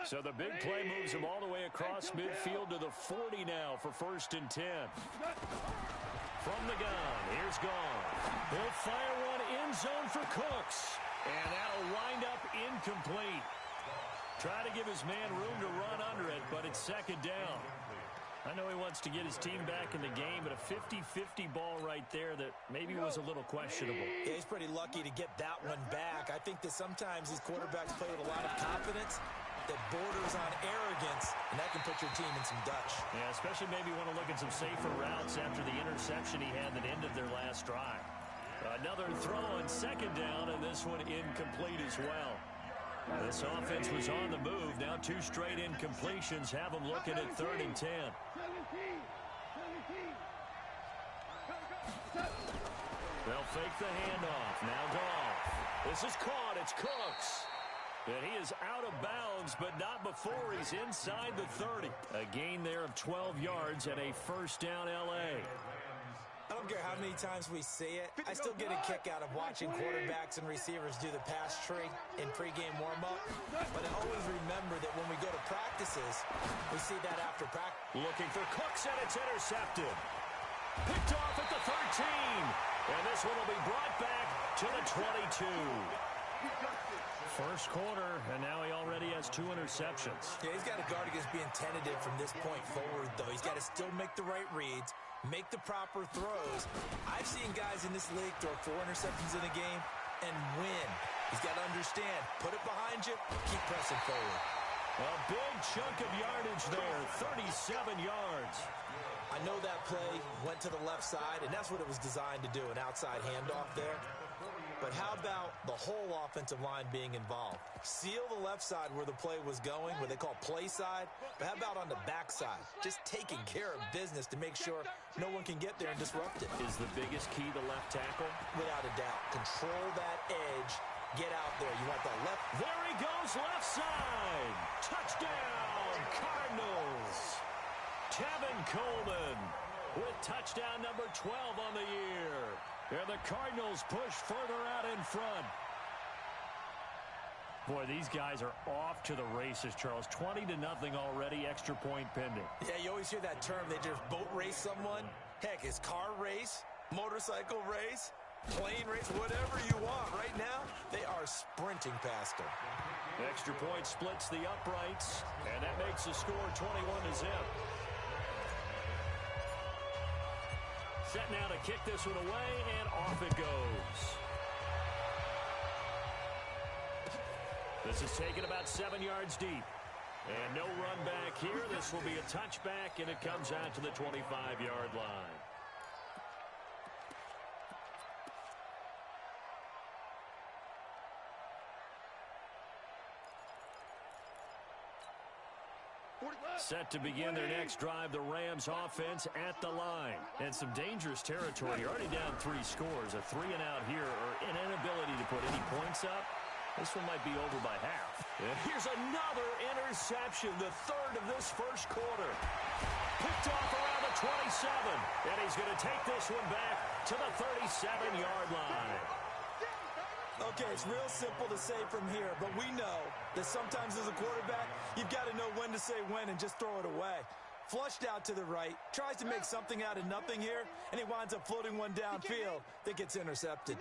So the big play moves him all the way across midfield to the 40 now for 1st and 10. From the gun, here's Gone. He'll fire one end zone for Cooks. And that'll wind up incomplete. Try to give his man room to run under it, but it's 2nd down. I know he wants to get his team back in the game, but a 50-50 ball right there that maybe was a little questionable. Yeah, he's pretty lucky to get that one back. I think that sometimes these quarterbacks play with a lot of confidence that borders on arrogance, and that can put your team in some Dutch. Yeah, especially maybe want to look at some safer routes after the interception he had that ended their last drive. Another throw on 2nd down, and this one incomplete as well. This offense was on the move. Now 2 straight incompletions have them looking at 3rd and 10. They'll fake the handoff. Now Goff. This is caught. It's Cooks. And he is out of bounds, but not before he's inside the 30. A gain there of 12 yards and a 1st down L.A. I don't care how many times we see it. I still get a kick out of watching quarterbacks and receivers do the pass tree in pregame warm-up. But I always remember that when we go to practices, we see that after practice. Looking for Cooks, and it's intercepted. Picked off at the 13. And this one will be brought back to the 22. First quarter, and now he already has 2 interceptions. Yeah, he's got to guard against being tentative from this point forward, though. He's got to still make the right reads, make the proper throws. I've seen guys in this league throw 4 interceptions in a game and win. He's got to understand, put it behind you, keep pressing forward. A big chunk of yardage there, 37 yards. I know that play went to the left side, and that's what it was designed to do, an outside handoff there. But how about the whole offensive line being involved? Seal the left side where the play was going, what they call play side. But how about on the back side? Just taking care of business to make sure no one can get there and disrupt it. Is the biggest key the left tackle? Without a doubt. Control that edge. Get out there. You want that left. There he goes, left side. Touchdown, Cardinals. Tevin Coleman with touchdown number 12 on the year. And the Cardinals push further out in front. Boy, these guys are off to the races, Charles. 20-0 already, extra point pending. Yeah, you always hear that term. They just boat race someone. Heck, it's car race, motorcycle race, plane race, whatever you want. Right now, they are sprinting past them. Extra point splits the uprights, and that makes the score 21-0. Set now to kick this one away, and off it goes. This is taken about 7 yards deep. And no run back here. This will be a touchback, and it comes out to the 25-yard line. Set to begin their next drive, the Rams offense at the line. And some dangerous territory. You're already down 3 scores. A 3-and-out here, or an inability to put any points up. This one might be over by half. And here's another interception, the 3rd of this first quarter. Picked off around the 27. And he's going to take this one back to the 37-yard line. Okay, it's real simple to say from here, but we know that sometimes as a quarterback, you've got to know when to say when and just throw it away. Flushed out to the right, tries to make something out of nothing here, and he winds up floating one downfield that gets intercepted.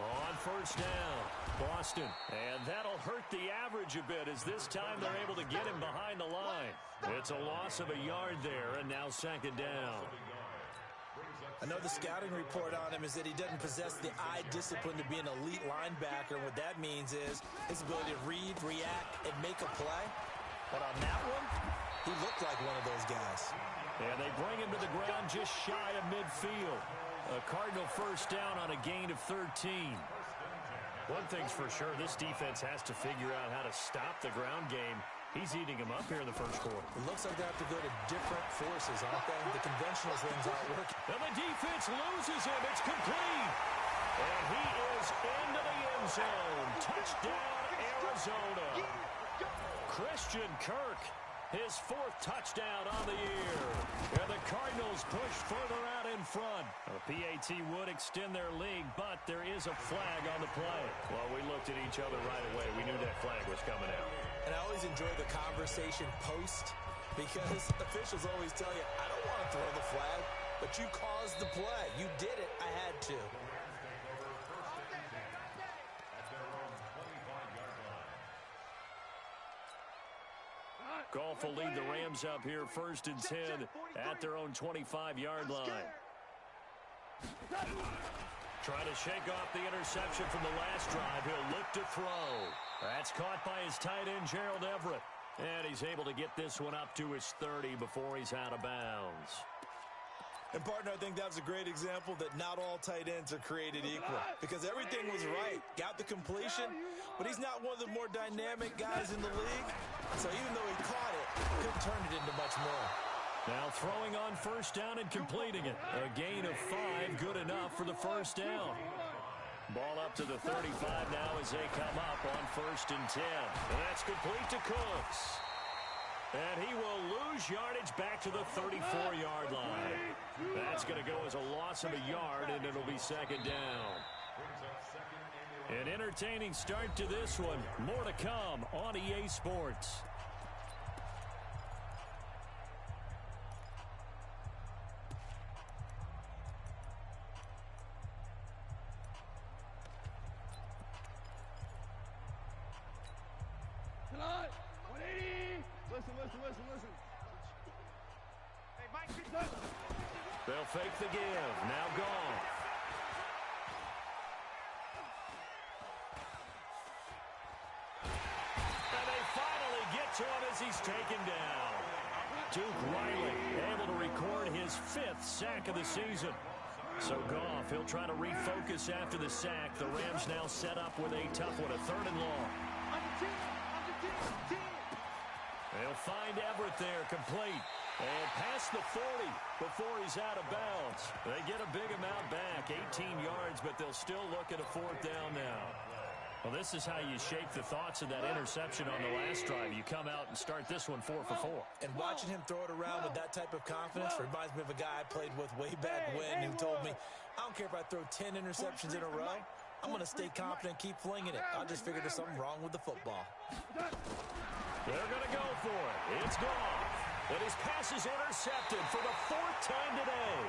On first down, Boston. And that'll hurt the average a bit as this time they're able to get him behind the line. It's a loss of a yard there, and now 2nd down. I know the scouting report on him is that he doesn't possess the eye discipline to be an elite linebacker. And what that means is his ability to read, react, and make a play. But on that one, he looked like one of those guys. And they bring him to the ground just shy of midfield. A Cardinal first down on a gain of 13. One thing's for sure, this defense has to figure out how to stop the ground game. He's eating him up here in the first quarter. It looks like they have to go to different forces, aren't they? The conventional things aren't working. And the defense loses him. It's complete. And he is into the end zone. Touchdown, Arizona. Christian Kirk His 4th touchdown on the year. And the Cardinals push further out in front. The PAT would extend their lead, but there is a flag on the play. Well, we looked at each other right away. We knew that flag was coming out. And I always enjoy the conversation post because officials always tell you, I don't want to throw the flag, but you caused the play. You did it. I had to. Goff will lead the Rams up here 1st and 10 at their own 25-yard line. Trying to shake off the interception from the last drive. He'll look to throw. That's caught by his tight end, Gerald Everett. And he's able to get this one up to his 30 before he's out of bounds. And, partner, I think that was a great example that not all tight ends are created equal because everything was right. Got the completion, but he's not one of the more dynamic guys in the league. So even though he caught it, couldn't turn it into much more. Now throwing on 1st down and completing it. A gain of 5, good enough for the 1st down. Ball up to the 35 now as they come up on 1st and 10. And that's complete to Cooks. And he will lose yardage back to the 34-yard line. That's going to go as a loss of a yard, and it'll be 2nd down. An entertaining start to this one. More to come on EA Sports. Listen. Hey, Mike, they'll fake the give. Now Goff. And they finally get to him as he's taken down. Duke Riley able to record his 5th sack of the season. So Goff, he'll try to refocus after the sack. The Rams now set up with a tough one, a 3rd and long. They'll find Everett there, complete. And past the 40 before he's out of bounds. They get a big amount back, 18 yards, but they'll still look at a 4th down now. Well, this is how you shake the thoughts of that interception on the last drive. You come out and start this one 4 for 4. And watching him throw it around with that type of confidence reminds me of a guy I played with way back when who told me, I don't care if I throw 10 interceptions in a row. I'm going to stay confident, keep flinging it. I'll just figure there's something wrong with the football. They're going to go for it. It's gone. And his pass is intercepted for the 4th time today.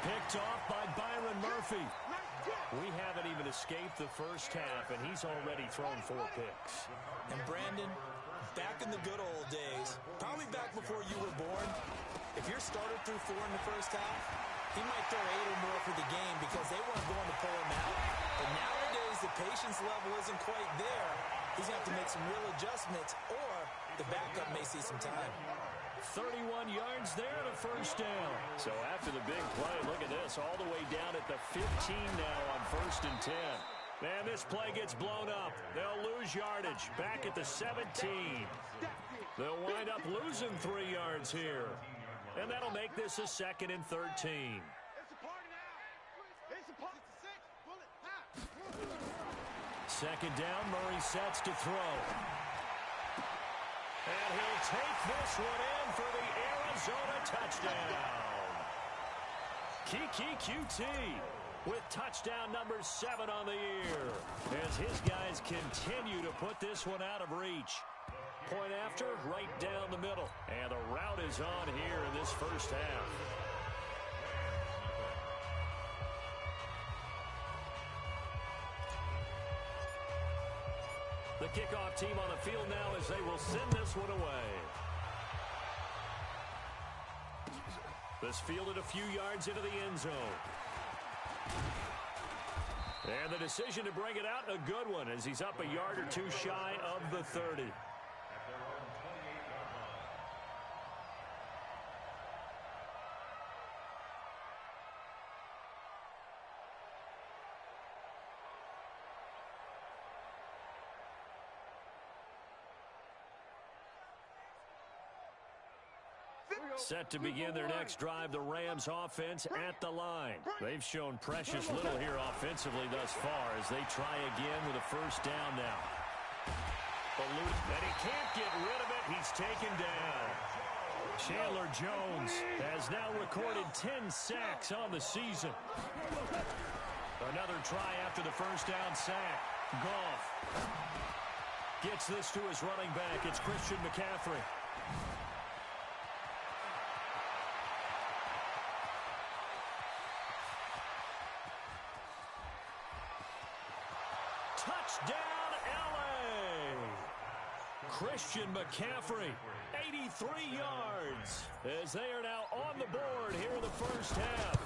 Picked off by Byron Murphy. We haven't even escaped the first half, and he's already thrown 4 picks. And Brandon, back in the good old days, probably back before you were born, if your starter threw 4 in the first half, he might throw 8 or more for the game because they weren't going to pull him out. But nowadays, the patience level isn't quite there. He's going to have to make some real adjustments, or the backup may see some time. 31 yards there to 1st down. So after the big play, look at this, all the way down at the 15 now on 1st and 10. And this play gets blown up. They'll lose yardage back at the 17. They'll wind up losing 3 yards here. And that'll make this a 2nd and 13. Second down, Murray sets to throw. And he'll take this one in for the Arizona touchdown. Kiki QT with touchdown number 7 on the year as his guys continue to put this one out of reach. Point after, right down the middle. And the route is on here in this first half. The kickoff team on the field now as they will send this one away. This fielded a few yards into the end zone. And the decision to bring it out, a good one, as he's up a yard or 2 shy of the 30. Set to begin their next drive, the Rams offense at the line. They've shown precious little here offensively thus far as they try again with a first down now. And he can't get rid of it. He's taken down. Chandler Jones has now recorded 10 sacks on the season. Another try after the first down sack. Goff gets this to his running back. It's Christian McCaffrey. Touchdown, L.A. Christian McCaffrey, 83 yards, as they are now on the board here in the first half.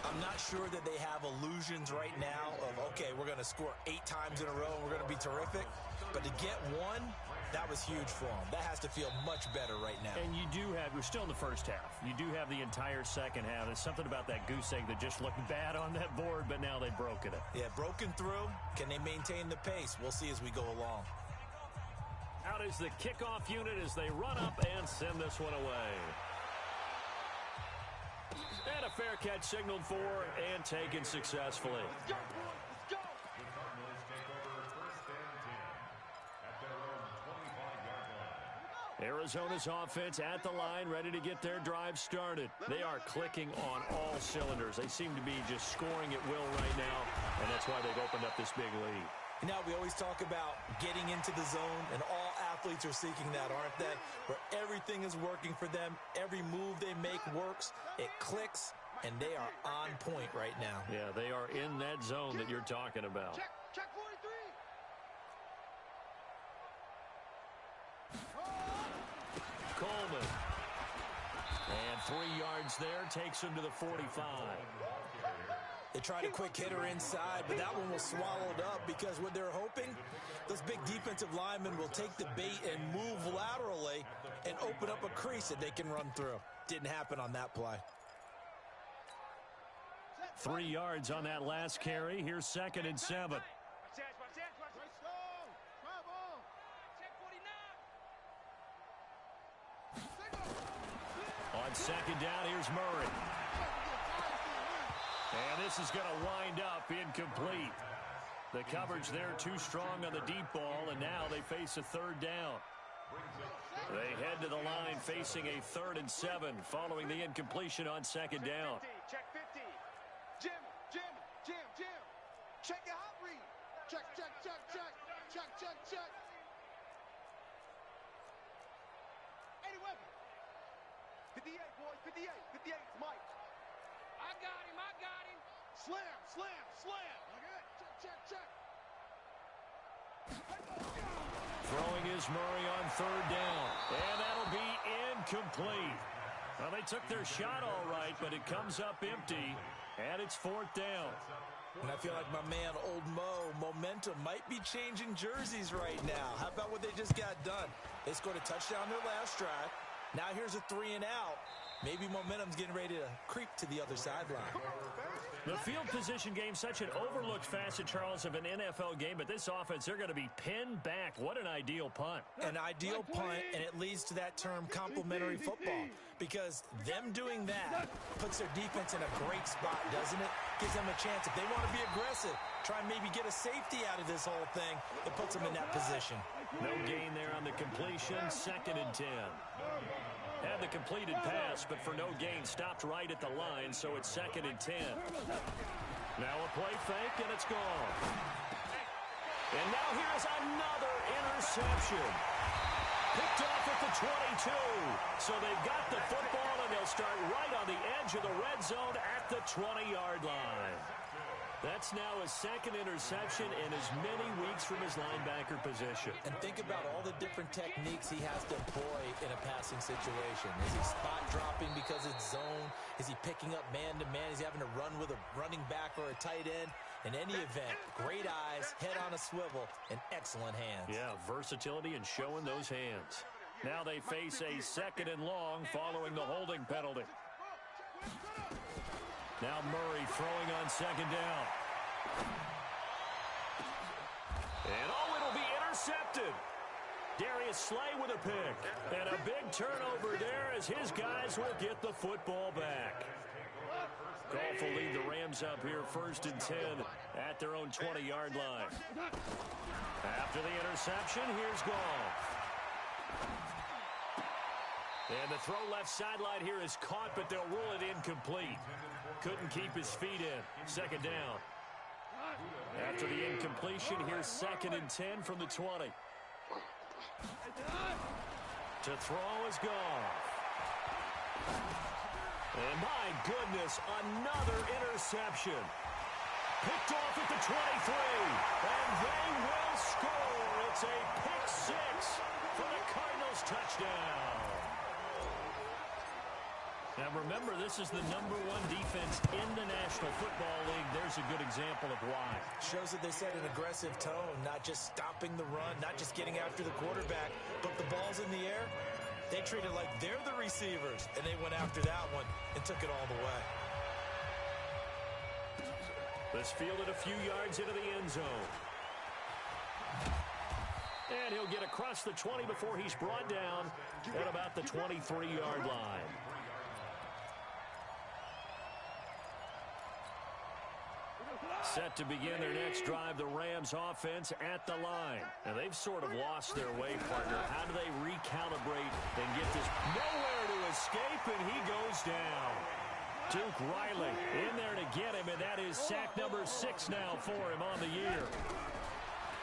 I'm not sure that they have illusions right now of, okay, we're going to score 8 times in a row and we're going to be terrific. But to get one, that was huge for them. That has to feel much better right now. And you do have, we're still in the first half. You do have the entire second half. There's something about that goose egg that just looked bad on that board, but now they've broken it. Yeah, broken through. Can they maintain the pace? We'll see as we go along. Out is the kickoff unit as they run up and send this one away. And a fair catch signaled for and taken successfully. Let's go, boys. Let's go. Arizona's offense at the line, ready to get their drive started. They are clicking on all cylinders. They seem to be just scoring at will right now, and that's why they've opened up this big lead. Now, we always talk about getting into the zone, and all athletes are seeking that, aren't they? Where everything is working for them. Every move they make works. It clicks, and they are on point right now. Yeah, they are in that zone that you're talking about. Check 43. Coleman. And 3 yards there takes him to the 45. They tried a quick hitter inside, but that one was swallowed up because what they're hoping, those big defensive linemen will take the bait and move laterally and open up a crease that they can run through. Didn't happen on that play. 3 yards on that last carry. Here's 2nd and 7. On 2nd down, here's Murray. And this is going to wind up incomplete. The coverage there too strong on the deep ball, and now they face a 3rd down. They head to the line facing a 3rd and 7 following the incompletion on 2nd down. Check 50. Jim. Check your hot read. Check. 80 weapon. 58, boys. 58. 58. Mike. I got him. Slam. Check. Throwing is Murray on 3rd down. And that'll be incomplete. Well, they took their shot all right, but it comes up empty. And it's 4th down. And I feel like my man, Old Mo, momentum might be changing jerseys right now. How about what they just got done? They scored a touchdown their last drive. Now here's a 3 and out. Maybe momentum's getting ready to creep to the other sideline. The field position game, such an overlooked facet, Charles, of an NFL game, but this offense, they're going to be pinned back. What an ideal punt. An ideal punt, and it leads to that term complementary football, because them doing that puts their defense in a great spot, doesn't it? Gives them a chance. If they want to be aggressive, try and maybe get a safety out of this whole thing, it puts them in that position. No gain there on the completion, 2nd and 10. Had the completed pass, but for no gain, stopped right at the line, so it's 2nd and 10. Now a play fake, and it's gone. And now here's another interception. Picked off at the 22. So they've got the football, and they'll start right on the edge of the red zone at the 20-yard line. That's now his 2nd interception in as many weeks from his linebacker position. And think about all the different techniques he has to employ in a passing situation. Is he spot dropping because it's zone? Is he picking up man-to-man? Is he having to run with a running back or a tight end? In any event, great eyes, head on a swivel, and excellent hands. Yeah, versatility and showing those hands. Now they face a 2nd and long following the holding penalty. Now Murray throwing on 2nd down. And it'll be intercepted. Darius Slay with a pick. And a big turnover there as his guys will get the football back. Goff will lead the Rams up here 1st and 10 at their own 20-yard line. After the interception, here's Goff. And the throw left sideline here is caught, but they'll rule it incomplete. Couldn't keep his feet in. 2nd down. After the incompletion, here's 2nd and 10 from the 20. To throw is Goff. And my goodness, another interception. Picked off at the 23. And they will score. It's a pick 6 for the Cardinals touchdown. Now remember, this is the #1 defense in the National Football League. There's a good example of why. Shows that they set an aggressive tone, not just stopping the run, not just getting after the quarterback, but the ball's in the air. They treat it like they're the receivers, and they went after that one and took it all the way. This fielded a few yards into the end zone. And he'll get across the 20 before he's brought down at about the 23-yard line. Set to begin their next drive, the Rams offense at the line. And they've sort of lost their way, partner. How do they recalibrate and get this? Nowhere to escape, and he goes down. Duke Riley in there to get him, and that is sack number 6 now for him on the year.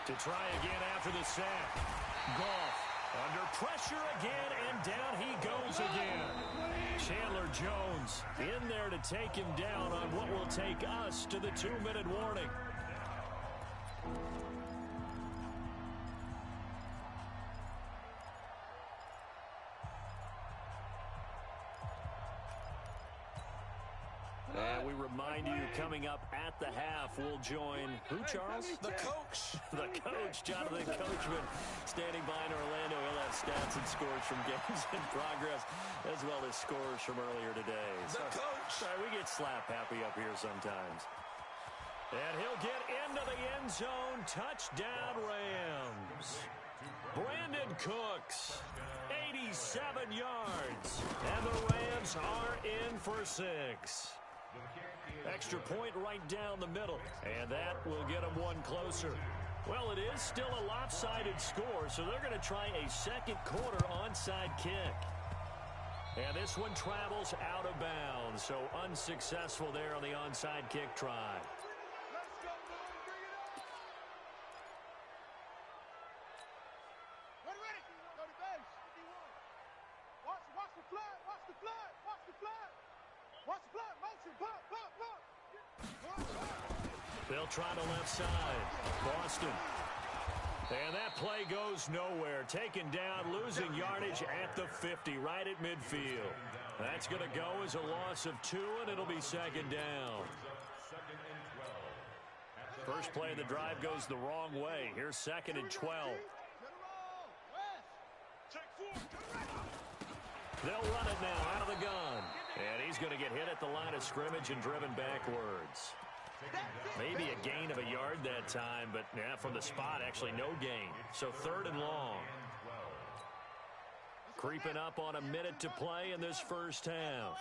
To try again after the sack. Goff under pressure again, and down he goes again. Chandler Jones in there to take him down on what will take us to the 2-minute warning. And we remind you, coming up at the half, we'll join who, Charles? The coach. The coach, Jonathan Coachman, standing by in Orlando. He'll have stats and scores from games in progress, as well as scores from earlier today. The coach. Sorry, we get slap happy up here sometimes. And he'll get into the end zone. Touchdown, Rams. Brandon Cooks, 87 yards. And the Rams are in for 6. Extra point right down the middle, and that will get them one closer. Well, it is still a lopsided score, so they're going to try a second quarter onside kick. And this one travels out of bounds, so unsuccessful there on the onside kick try. They'll try the left side. Boston. And that play goes nowhere. Taken down, losing yardage at the 50, right at midfield. That's going to go as a loss of 2, and it'll be 2nd down. First play of the drive goes the wrong way. Here's 2nd and 12. They'll run it now out of the gun. And he's going to get hit at the line of scrimmage and driven backwards. Maybe a gain of a yard that time, but yeah, from the spot, actually no gain. So 3rd and long. Creeping up on a minute to play in this first half.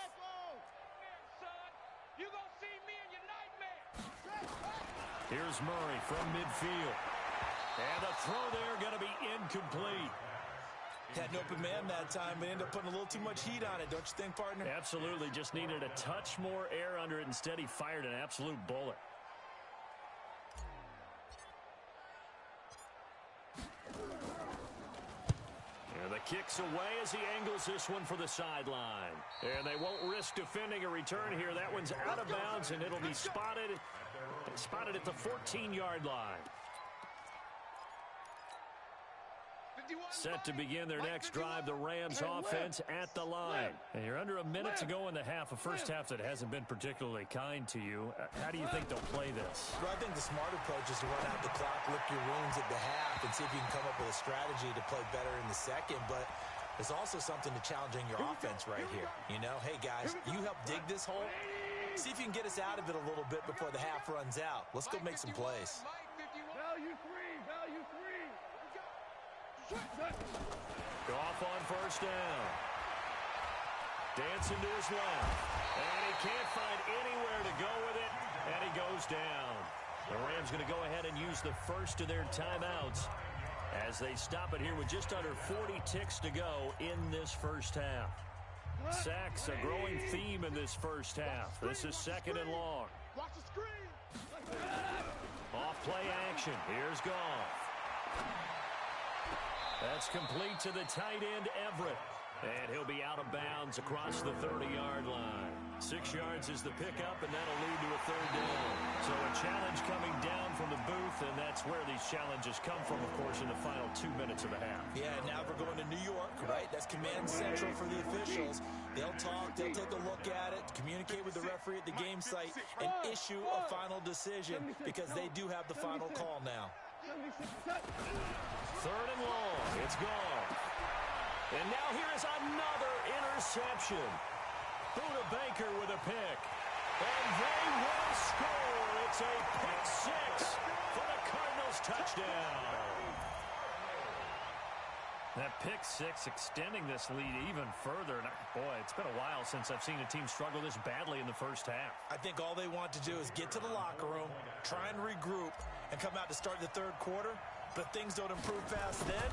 Here's Murray from midfield. And the throw there going to be incomplete. Had an open man that time, but ended up putting a little too much heat on it, don't you think, partner? Absolutely. Just needed a touch more air under it. Instead, he fired an absolute bullet. And the kick's away as he angles this one for the sideline. And they won't risk defending a return here. That one's out of bounds, and it'll be spotted at the 14-yard line. Set to begin their next drive, the Rams offense at the line. And you're under a minute to go in the half, a first half that hasn't been particularly kind to you. How do you think they'll play this? Well, I think the smart approach is to run out the clock, lick your wounds at the half, and see if you can come up with a strategy to play better in the second. But there's also something to challenging your offense right here. You know, hey, guys, you help dig this hole. See if you can get us out of it a little bit before the half runs out. Let's go make some plays. Value 3, value 3. Goff on first down. Dancing to his left. And he can't find anywhere to go with it. And he goes down. The Rams going to go ahead and use the first of their timeouts as they stop it here with just under 40 ticks to go in this first half. Sacks, a growing theme in this first half. This is second and long. Watch the screen. Off play action. Here's Goff. That's complete to the tight end, Everett. And he'll be out of bounds across the 30-yard line. 6 yards is the pickup, and that'll lead to a third down. So a challenge coming down from the booth, and that's where these challenges come from, of course, in the final 2 minutes of the half. Yeah, now we're going to New York, right? That's command central for the officials. They'll talk, they'll take a look at it, communicate with the referee at the game site, and issue a final decision because they do have the final call now. Third and long. It's gone. And now here is another interception. Buda Baker with a pick. And they will score. It's a pick six for the Cardinals touchdown. That pick six extending this lead even further. And boy, it's been a while since I've seen a team struggle this badly in the first half. I think all they want to do is get to the locker room, try and regroup, and come out to start the third quarter. But if things don't improve fast then,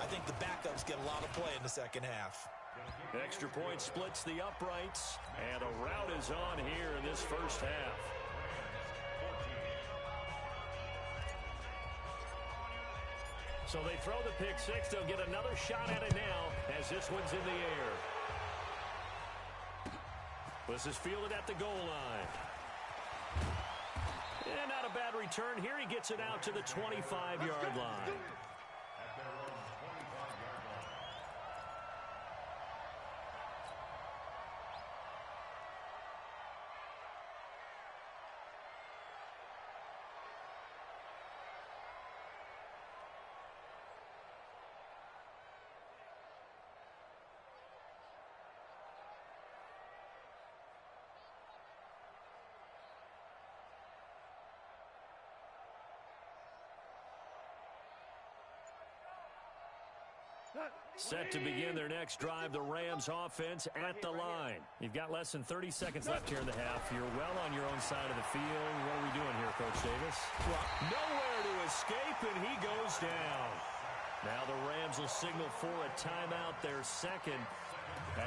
I think the backups get a lot of play in the second half. Extra point splits the uprights, and a rout is on here in this first half. So they throw the pick six. They'll get another shot at it now as this one's in the air. This is fielded at the goal line. And not a bad return. Here he gets it out to the 25-yard line. Set to begin their next drive, the Rams offense at the line. You've got less than 30 seconds left here in the half. You're well on your own side of the field. What are we doing here, Coach Davis? Well, nowhere to escape, and he goes down. Now the Rams will signal for a timeout, their second,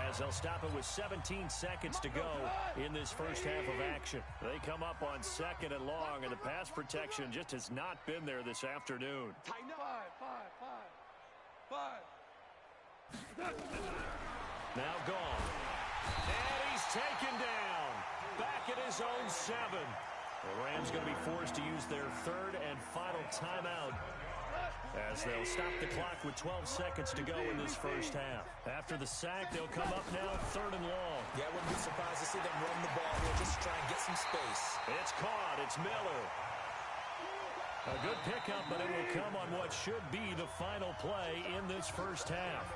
as they'll stop it with 17 seconds to go in this first half of action. They come up on second and long, and the pass protection just has not been there this afternoon. Five. Now gone. And he's taken down. Back at his own 7. The Rams going to be forced to use their third and final timeout as they'll stop the clock with 12 seconds to go in this first half. After the sack, they'll come up now third and long. Yeah, I wouldn't be surprised to see them run the ball here just to try and get some space. It's caught. It's Miller. A good pickup, but it will come on what should be the final play in this first half.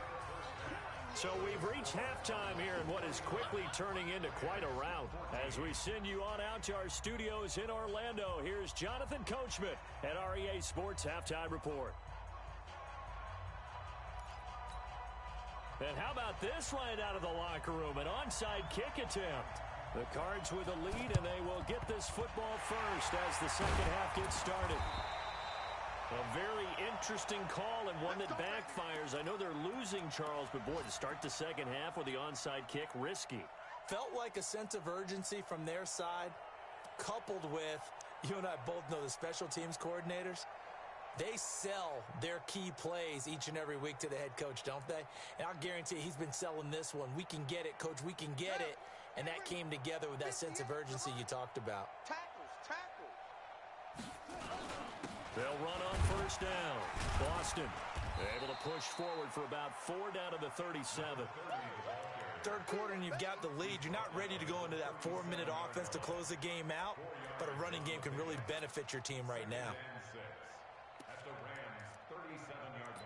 So we've reached halftime here in what is quickly turning into quite a rout. As we send you on out to our studios in Orlando, here's Jonathan Coachman at REA Sports Halftime Report. And how about this right out of the locker room? An onside kick attempt. The Cards with a lead, and they will get this football first as the second half gets started. A very interesting call and one that backfires. I know they're losing, Charles, but boy, to start the second half with the onside kick, risky. Felt like a sense of urgency from their side, coupled with, you and I both know the special teams coordinators. They sell their key plays each and every week to the head coach, don't they? And I'll guarantee he's been selling this one. We can get it, coach, we can get it. And that came together with that sense of urgency you talked about. Tackles. They'll run on first down. Boston able to push forward for about 4 down to the 37. Third quarter and you've got the lead. You're not ready to go into that 4-minute offense to close the game out, but a running game can really benefit your team right now. At the Rams' 37-yard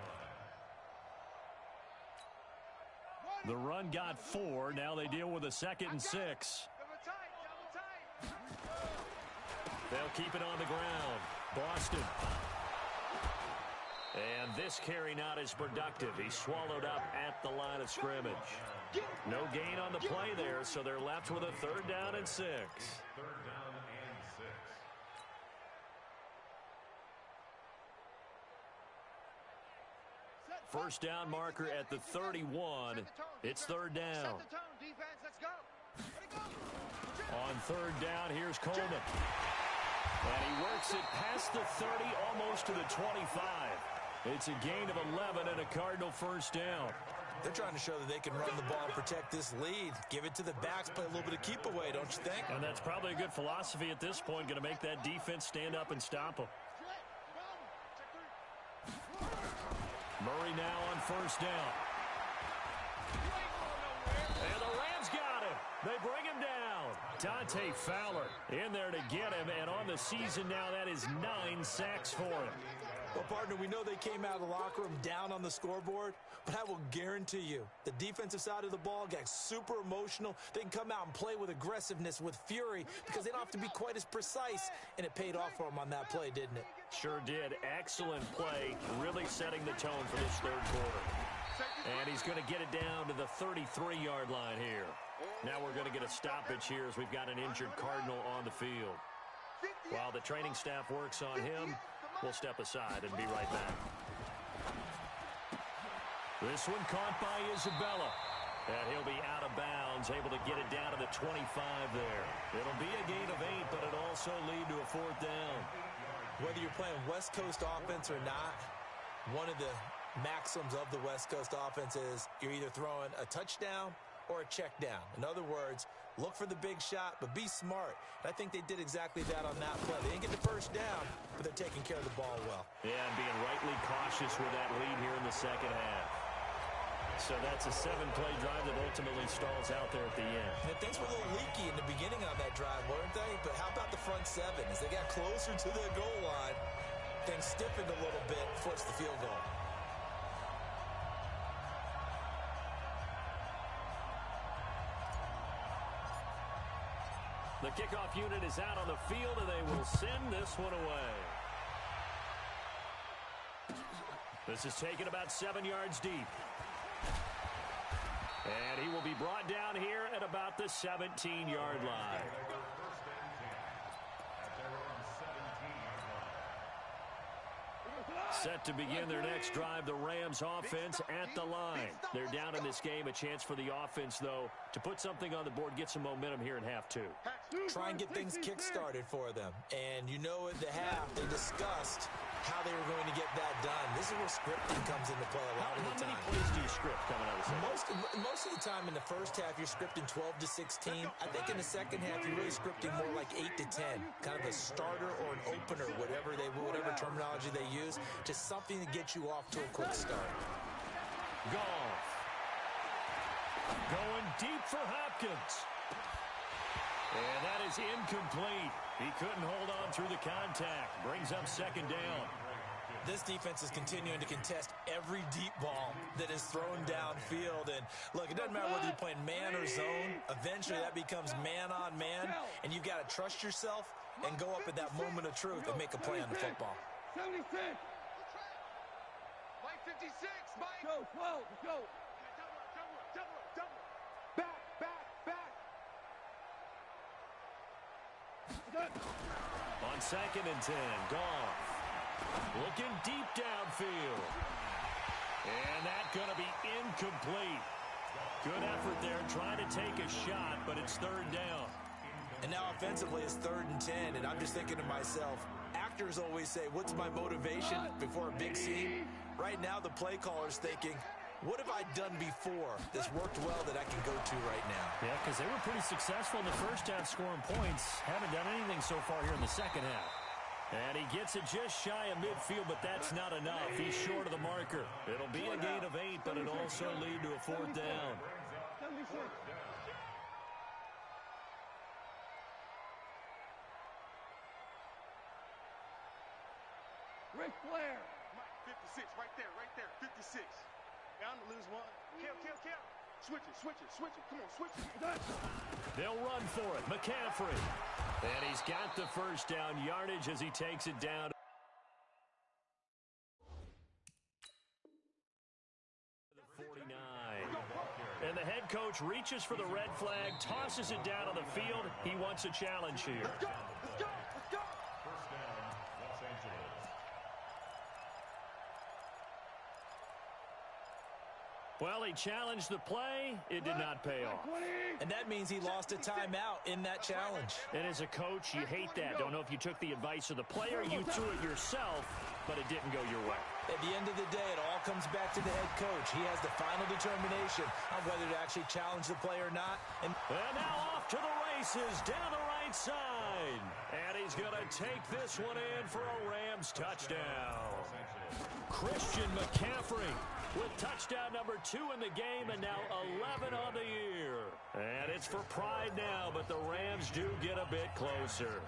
line. The run got 4. Now they deal with a 2nd and 6. Double tight. They'll keep it on the ground. Boston. And this carry not as productive. He swallowed up at the line of scrimmage. No gain on the play there, so they're left with a 3rd down and 6. 3rd down and 6. First down marker at the 31. It's 3rd down. Set the tone, defense. Let's go. On 3rd down, here's Coleman. And he works it past the 30, almost to the 25. It's a gain of 11 and a Cardinal first down. They're trying to show that they can run the ball and protect this lead. Give it to the backs, play a little bit of keep away, don't you think? And that's probably a good philosophy at this point, going to make that defense stand up and stop them. Murray now on first down. And the Rams got him. They bring him down. Dante Fowler in there to get him, and on the season now, that is 9 sacks for him. Well, partner, we know they came out of the locker room down on the scoreboard, but I will guarantee you the defensive side of the ball got super emotional. They can come out and play with aggressiveness, with fury, because they don't have to be quite as precise, and it paid off for them on that play, didn't it? Sure did. Excellent play, really setting the tone for this 3rd quarter. And he's going to get it down to the 33-yard line here. Now we're going to get a stoppage here as we've got an injured Cardinal on the field. While the training staff works on him, we'll step aside and be right back. This one caught by Isabella. And he'll be out of bounds, able to get it down to the 25 there. It'll be a gain of 8, but it'll also lead to a 4th down. Whether you're playing West Coast offense or not, one of the maxims of the West Coast offense is you're either throwing a touchdown or a check down. In other words, look for the big shot, but be smart. And I think they did exactly that on that play. They didn't get the first down, but they're taking care of the ball well. Yeah, and being rightly cautious with that lead here in the second half. So that's a 7-play drive that ultimately stalls out there at the end. And things were a little leaky in the beginning on that drive, weren't they? But how about the front 7? As they got closer to the goal line, things stiffened a little bit, forced the field goal. The kickoff unit is out on the field, and they will send this one away. This is taken about 7 yards deep. And he will be brought down here at about the 17-yard line. Set to begin their next drive, the Rams offense at the line. They're down in this game. A chance for the offense, though, to put something on the board, get some momentum here in half 2. Try and get things kick-started for them. And you know at the half, they discussed how they were going to get that done. This is where scripting comes into play a lot of the time. How many plays do you script coming out of the second? Most of the time in the first half, you're scripting 12 to 16. I think in the second half, you're really scripting more like 8 to 10. Kind of a starter or an opener, whatever terminology they use. Just something to get you off to a quick start. Goff. Going deep for Hopkins. And that is incomplete. He couldn't hold on through the contact. Brings up second down. This defense is continuing to contest every deep ball that is thrown downfield. And look, it doesn't matter whether you're playing man or zone. Eventually that becomes man on man. And you've got to trust yourself and go up at that moment of truth and make a play on the football. 76. Mike 56. Mike. Go, 12. Go. Double. Back. On 2nd and 10, Goff. Looking deep downfield. And that's going to be incomplete. Good effort there, trying to take a shot, but it's 3rd down. And now offensively it's 3rd and 10, and I'm just thinking to myself, actors always say, what's my motivation before a big scene? Right now the play caller's thinking, what have I done before that's worked well that I can go to right now? Yeah, because they were pretty successful in the first half scoring points. Haven't done anything so far here in the second half. And he gets it just shy of midfield, but that's not enough. He's short of the marker. It'll be a gain of 8, but it'll also lead to a 4th down. 76. Ric Flair. Mike 56, right there. 56. Down to lose one. Kill. Switch it. Come on, switch it. They'll run for it. McCaffrey. And he's got the first down yardage as he takes it down. coach reaches for the red flag, tosses it down on the field. He wants a challenge here. Let's go, let's go, let's go. First down, Los Angeles. Well, he challenged the play. It did not pay off. And that means he lost a timeout in that challenge. And as a coach, you hate that. Don't know if you took the advice of the player, you threw it yourself, but it didn't go your way. At the end of the day, it all comes back to the head coach. He has the final determination on whether to actually challenge the play or not. And now off to the races down the right side. And he's going to take this one in for a Rams touchdown. Christian McCaffrey with touchdown number 2 in the game, and now 11 on the year. And it's for pride now, but the Rams do get a bit closer.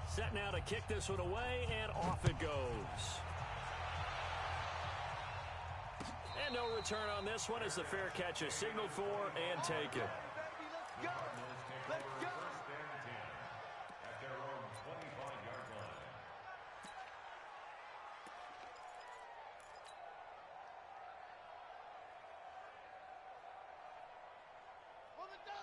Set now to kick this one away, and off it goes. And no return on this one as the fair catch is signaled for and taken. Let's go. Let's go. First down and 10 at their own 25-yard line.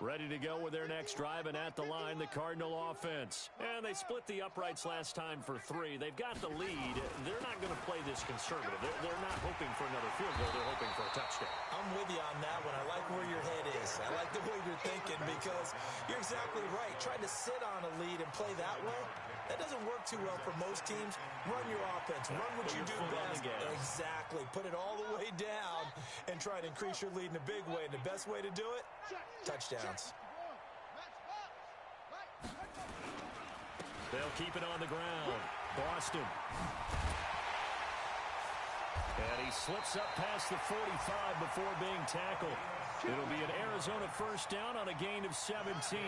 Ready to go with their next drive, and at the line, the Cardinal offense. And they split the uprights last time for 3. They've got the lead. They're not going to play this conservative. They're not hoping for another field goal. They're hoping for a touchdown. I'm with you on that one. I like where your head is. I like the way you're thinking because you're exactly right. Trying to sit on a lead and play that way, that doesn't work too well for most teams. Run your offense. Run what you do best. Exactly. Put it all the way down and try to increase your lead in a big way. And the best way to do it, touchdowns. They'll keep it on the ground. Boston. And he slips up past the 45 before being tackled. It'll be an Arizona first down on a gain of 17.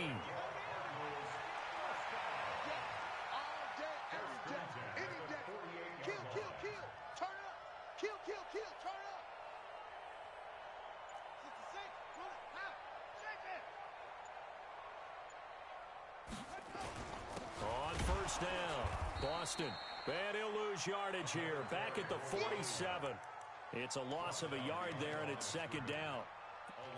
Down. Boston. And he'll lose yardage here. Back at the 47. It's a loss of a yard there, and it's second down.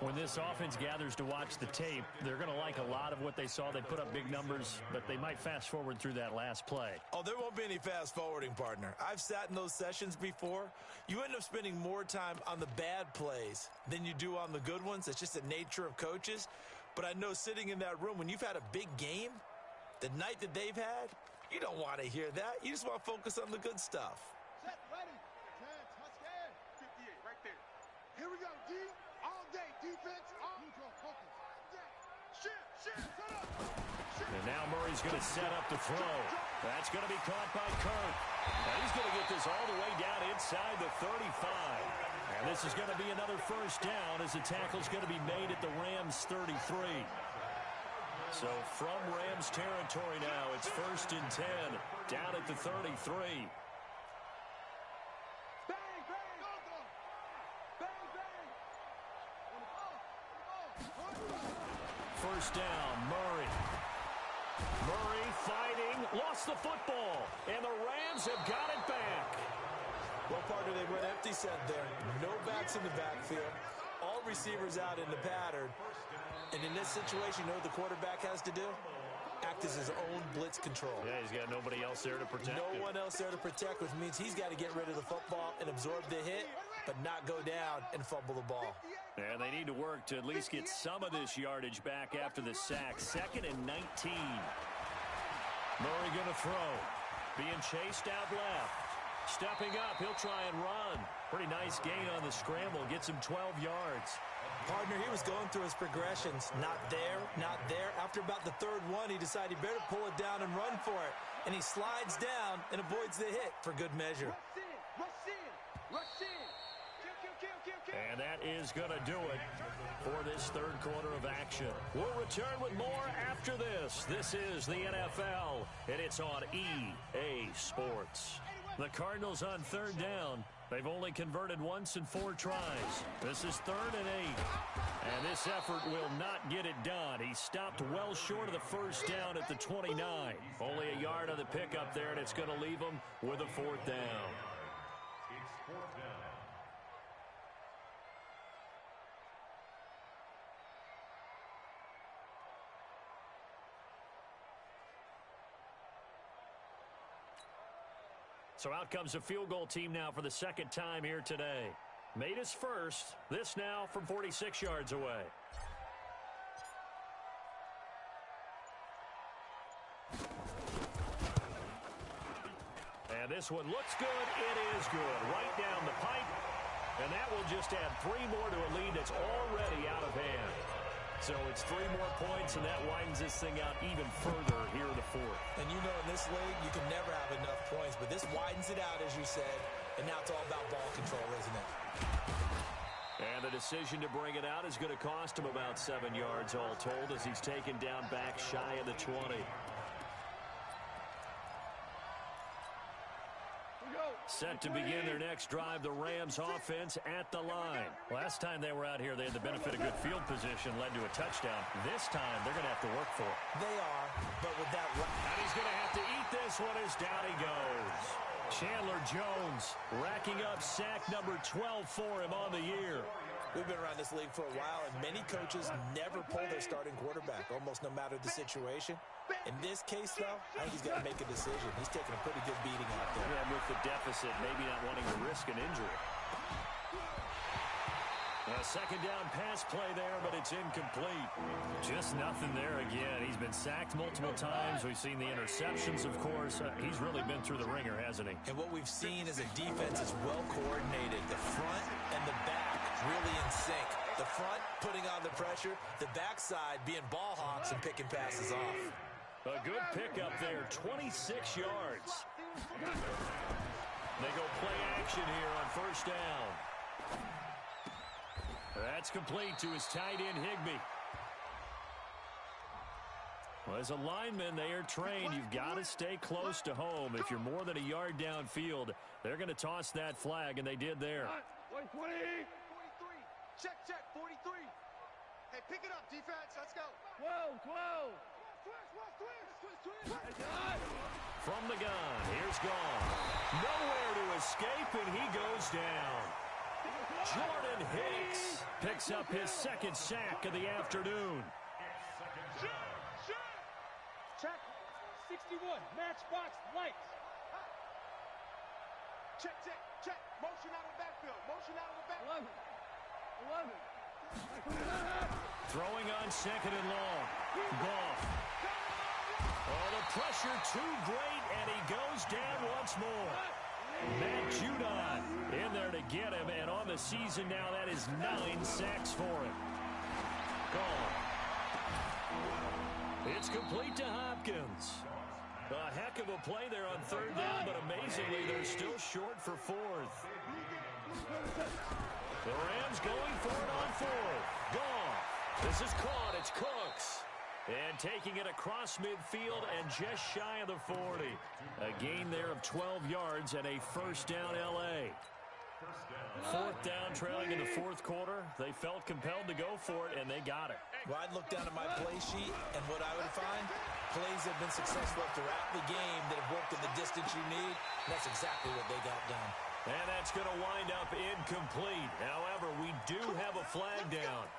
When this offense gathers to watch the tape, they're going to like a lot of what they saw. They put up big numbers, but they might fast forward through that last play. Oh, there won't be any fast forwarding, partner. I've sat in those sessions before. You end up spending more time on the bad plays than you do on the good ones. It's just the nature of coaches. But I know sitting in that room, when you've had a big game, the night that they've had, you don't want to hear that. You just want to focus on the good stuff. Set, ready. 10, touchdown. 58, right there. Here we go, D. All day, defense. All focus. Shit, set up. And now Murray's going to set up the throw. That's going to be caught by Kirk. And he's going to get this all the way down inside the 35. And this is going to be another first down as the tackle's going to be made at the Rams 33. So from Rams territory now, it's first and 10, down at the 33. Bang, bang. Bang, bang. First down, Murray. Murray fighting, lost the football, and the Rams have got it back. Well, partner, they went empty set there. No backs in the backfield. All receivers out in the pattern. And in this situation, you know what the quarterback has to do? Act as his own blitz control. Yeah, he's got nobody else there to protect him. No one else there to protect, which means he's got to get rid of the football and absorb the hit, but not go down and fumble the ball. And they need to work to at least get some of this yardage back after the sack. Second and 19. Murray going to throw. Being chased out left. Stepping up, he'll try and run. Pretty nice gain on the scramble. Gets him 12 yards. Partner, he was going through his progressions. Not there, not there. After about the third one, he decided he better pull it down and run for it. And he slides down and avoids the hit for good measure. Rush in. Kill. And that is going to do it for this third quarter of action. We'll return with more after this. This is the NFL, and it's on EA Sports. The Cardinals on third down. They've only converted once in 4 tries. This is 3rd and 8. And this effort will not get it done. He stopped well short of the first down at the 29. Only a yard on the pickup there, and it's going to leave them with a fourth down. It's fourth down. So out comes a field goal team now for the second time here today. Made his first. This now from 46 yards away. And this one looks good. It is good. Right down the pipe. And that will just add 3 more to a lead that's already out of hand. So it's 3 more points, and that widens this thing out even further here in the fourth. And you know in this league, you can never have enough points, but this widens it out, as you said, and now it's all about ball control, isn't it? And the decision to bring it out is going to cost him about 7 yards all told as he's taken down back shy of the 20. Set to begin their next drive, the Rams offense at the line. Last time they were out here, they had the benefit of good field position, led to a touchdown. This time, they're going to have to work for it. They are, but with that... And he's going to have to eat this one as down he goes. Chandler Jones racking up sack number 12 for him on the year. We've been around this league for a while, and many coaches never pull their starting quarterback, almost no matter the situation. In this case, though, I think he's got to make a decision. He's taking a pretty good beating out there. And with the deficit, maybe not wanting to risk an injury. A second down pass play there, but it's incomplete. Just nothing there again. He's been sacked multiple times. We've seen the interceptions, of course. He's really been through the ringer, hasn't he? And what we've seen is a defense is well coordinated. The front and the back really in sync. The front putting on the pressure, the backside being ball hawks and picking passes off. A good pickup there, 26 yards. They go play action here on first down. That's complete to his tight end, Higbee. Well, as a lineman, they are trained. You've got to stay close to home. If you're more than a yard downfield, they're going to toss that flag, and they did there. 43. Check, 43. Hey, pick it up, defense. Let's go. 12. From the gun, here's Gone. Nowhere to escape, and he goes down. Jordan Hicks picks up his second sack of the afternoon. Check. 61. Matchbox lights. Check. Motion out of the backfield. 11. Throwing on second and long. Goff. Oh, the pressure too great, and he goes down once more. Matt Judon in there to get him, and on the season now, that is 9 sacks for him. Gone. It's complete to Hopkins. A heck of a play there on third down, but amazingly, they're still short for fourth. The Rams going for it on fourth. Gone. This is caught. It's Cooks. And taking it across midfield and just shy of the 40. A gain there of 12 yards and a first down L.A. Fourth down, trailing in the fourth quarter. They felt compelled to go for it, and they got it. Well, I'd look down at my play sheet, and what I would find, plays that have been successful throughout the game that have worked in the distance you need. That's exactly what they got done. And that's going to wind up incomplete. However, we do have a flag down.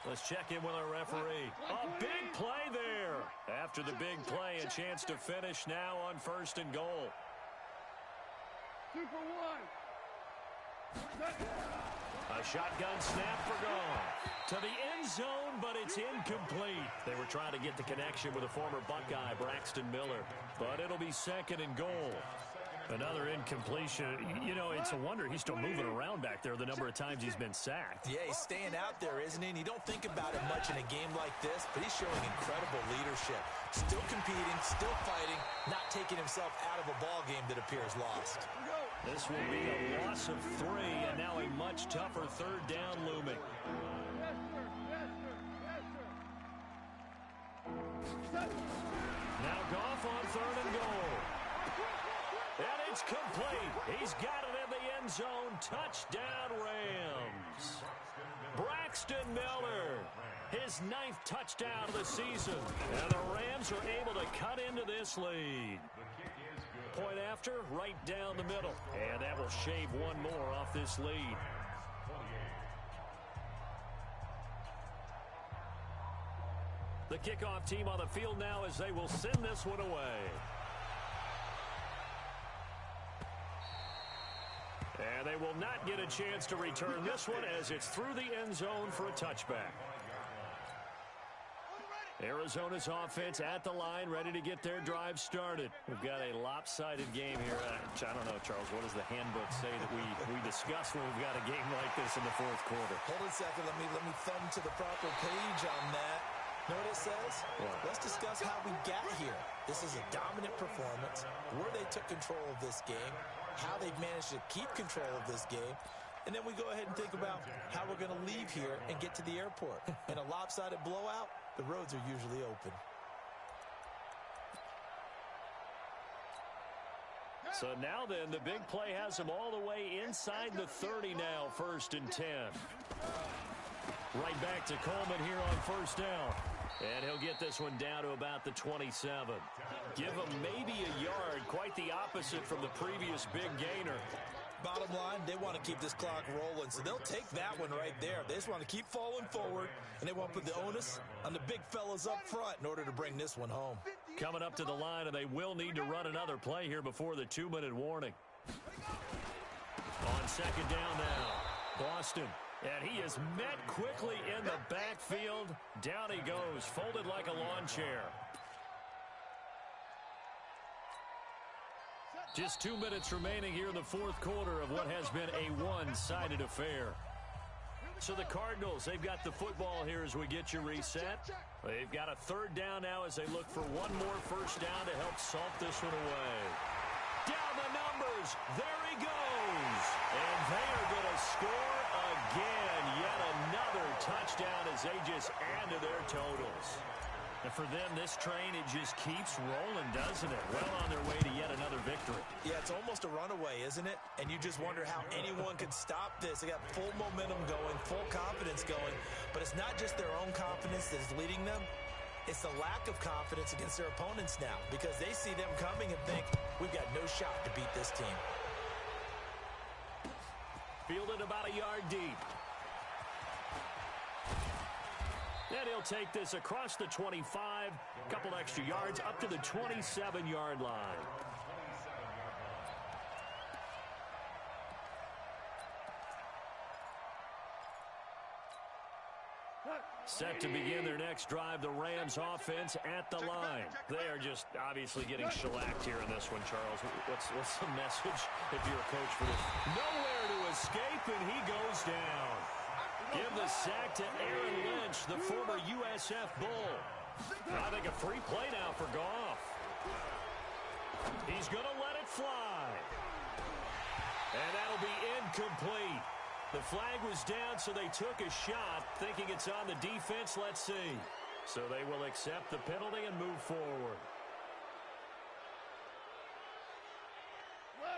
Let's check in with our referee. A big play there. After the big play, a chance to finish now on first and goal. 2 for 1. A shotgun snap for Gone. To the end zone, but it's incomplete. They were trying to get the connection with a former Buckeye, Braxton Miller. But it'll be second and goal. Another incompletion. You know, it's a wonder he's still moving around back there the number of times he's been sacked. Yeah, he's staying out there, isn't he? And you don't think about it much in a game like this, but he's showing incredible leadership. Still competing, still fighting, not taking himself out of a ball game that appears lost. This will be a loss of 3, and now a much tougher third down looming. Now Goff on third and goal. And it's complete. He's got it in the end zone. Touchdown, Rams. Braxton Miller His 9th touchdown of the season. And the Rams are able to cut into this lead. Point after, right down the middle. And that will shave one more off this lead. The kickoff team on the field now as they will send this one away. And they will not get a chance to return this one as it's through the end zone for a touchback. Arizona's offense at the line, ready to get their drive started. We've got a lopsided game here. I don't know, Charles, what does the handbook say that we discuss when we've got a game like this in the fourth quarter? Hold on a second. Let me thumb to the proper page on that. Know what it says? What? Let's discuss how we got here. This is a dominant performance, where they took control of this game, how they've managed to keep control of this game, and then we go ahead and think about how we're going to leave here and get to the airport. In a lopsided blowout, the roads are usually open. So now then, the big play has them all the way inside the 30 now, 1st and 10. Right back to Coleman here on first down. And he'll get this one down to about the 27. Give him maybe a yard, quite the opposite from the previous big gainer. Bottom line, they want to keep this clock rolling, so they'll take that one right there. They just want to keep falling forward, and they want to put the onus on the big fellas up front in order to bring this one home. Coming up to the line, and they will need to run another play here before the 2-minute warning. On second down now, Boston. And he is met quickly in the backfield. Down he goes, folded like a lawn chair. Just 2 minutes remaining here in the fourth quarter of what has been a one-sided affair. So the Cardinals, they've got the football here as we get you reset. They've got a third down now as they look for one more first down to help salt this one away. Down the numbers. There he goes. And they are going to score again. Yet another touchdown as they just add to their totals. And for them, this train, it just keeps rolling, doesn't it? Well on their way to yet another victory. Yeah, it's almost a runaway, isn't it? And you just wonder how anyone could stop this. They got full momentum going, full confidence going. But it's not just their own confidence that's leading them. It's the lack of confidence against their opponents now, because they see them coming and think, we've got no shot to beat this team. Fielded about a yard deep. And he'll take this across the 25, a couple extra yards up to the 27-yard line. Set to begin their next drive, the Rams offense at the line. They are just obviously getting shellacked here in this one, Charles. What's the message if you're a coach for this? Nowhere to escape, and he goes down. Give the sack to Aaron Lynch, the former USF Bull. I think a free play now for Goff. He's going to let it fly. And that'll be incomplete. The flag was down, so they took a shot, thinking it's on the defense. Let's see. So they will accept the penalty and move forward.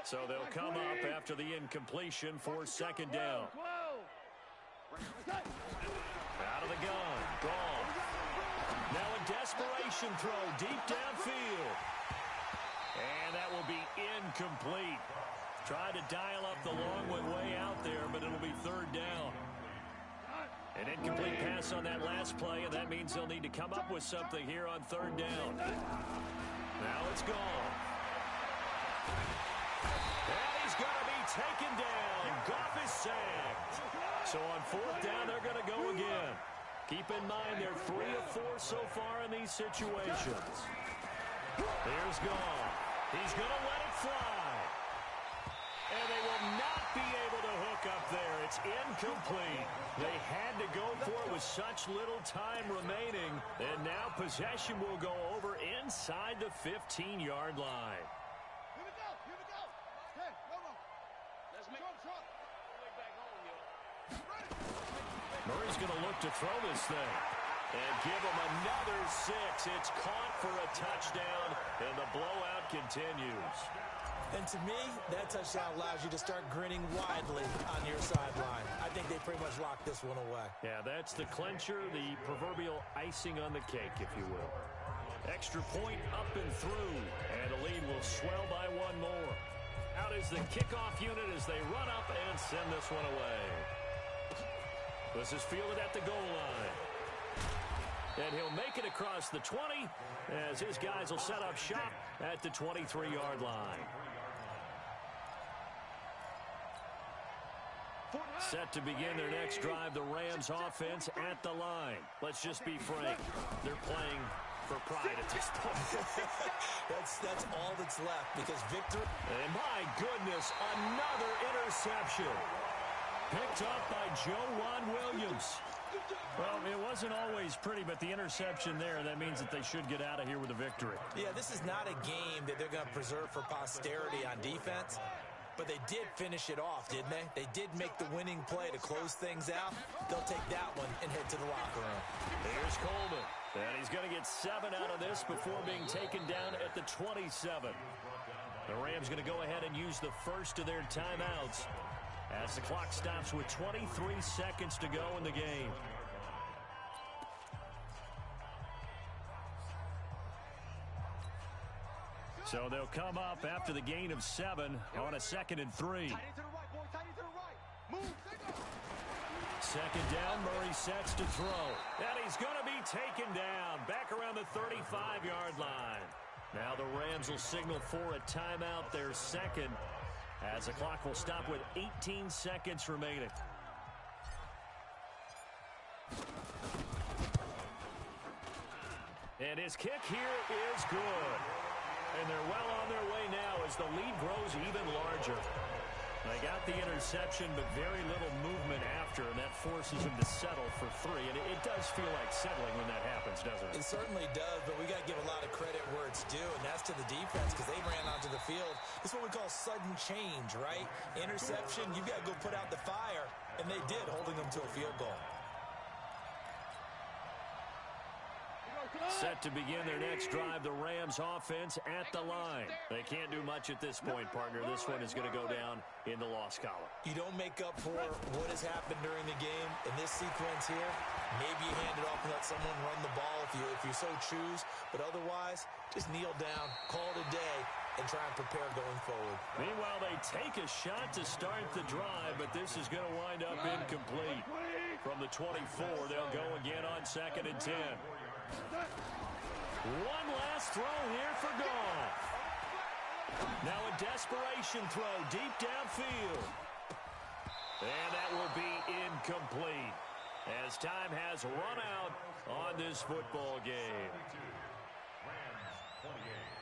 So they'll come up after the incompletion for second down. Out of the gun. Gone. Now a desperation throw deep downfield. And that will be incomplete. Tried to dial up the long one way out there, but it'll be third down. An incomplete pass on that last play, and that means they'll need to come up with something here on third down. Now it's gone. And he's going to be taken down. Goff is sacked. So on fourth down, they're going to go again. Keep in mind, they're 3 of 4 so far in these situations. Here's Goff. He's going to let it fly. And they will not be able to hook up there. It's incomplete. They had to go for it with such little time remaining. And now possession will go over inside the 15-yard line. Here we go. Here we go. Hey, go. Let's make it truck. Murray's going to look to throw this thing. And give him another 6. It's caught for a touchdown, and the blowout continues. And to me, that touchdown allows you to start grinning widely on your sideline. I think they pretty much locked this one away. Yeah, that's the clincher, the proverbial icing on the cake, if you will. Extra point up and through, and the lead will swell by one more. Out is the kickoff unit as they run up and send this one away. This is fielded at the goal line. And he'll make it across the 20 as his guys will set up shop at the 23-yard line. Set to begin their next drive, the Rams offense at the line. Let's just be frank. They're playing for pride at this point. That's all that's left because victory. And my goodness, another interception. Picked up by Joe Williams. Well, it wasn't always pretty, but the interception there, that means that they should get out of here with a victory. Yeah, this is not a game that they're going to preserve for posterity on defense, but they did finish it off, didn't they? They did make the winning play to close things out. They'll take that one and head to the locker room. Here's Coleman, and he's going to get 7 out of this before being taken down at the 27. The Rams going to go ahead and use the first of their timeouts as the clock stops with 23 seconds to go in the game. So they'll come up after the gain of 7 on a 2nd and 3. Tight end to the right, boy. Tight end to the right. Move. Second down, Murray sets to throw. And he's going to be taken down back around the 35-yard line. Now the Rams will signal for a timeout, their second, as the clock will stop with 18 seconds remaining. And his kick here is good. And they're well on their way now as the lead grows even larger. They got the interception, but very little movement after, and that forces him to settle for 3. And it does feel like settling when that happens, doesn't it? It certainly does, but we got to give a lot of credit where it's due, and that's to the defense because they ran onto the field. It's what we call sudden change, right? Interception, you got to go put out the fire, and they did, holding them to a field goal. Set to begin their next drive, the Rams offense at the line. They can't do much at this point, partner. This one is going to go down in the loss column. You don't make up for what has happened during the game in this sequence here. Maybe you hand it off and let someone run the ball if you so choose. But otherwise, just kneel down, call it a day, and try and prepare going forward. Meanwhile, they take a shot to start the drive, but this is going to wind up incomplete. From the 24, they'll go again on 2nd and 10. One last throw here for Goff. Now a desperation throw deep downfield. And that will be incomplete as time has run out on this football game. Rams 28.